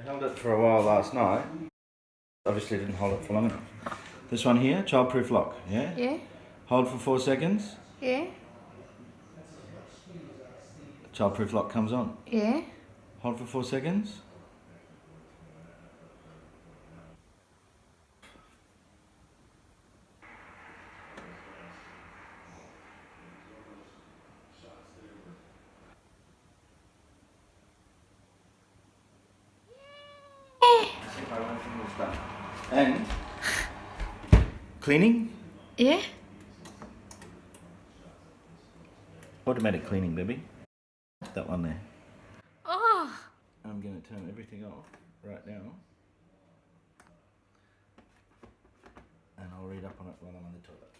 I held it for a while last night. Obviously didn't hold it for long enough. This one here, childproof lock, yeah? Yeah? Hold for 4 seconds. Yeah? Childproof lock comes on. Yeah? Hold for 4 seconds. And cleaning? Yeah? Automatic cleaning, baby. That one there. Oh! I'm going to turn everything off right now. And I'll read up on it while I'm on the toilet.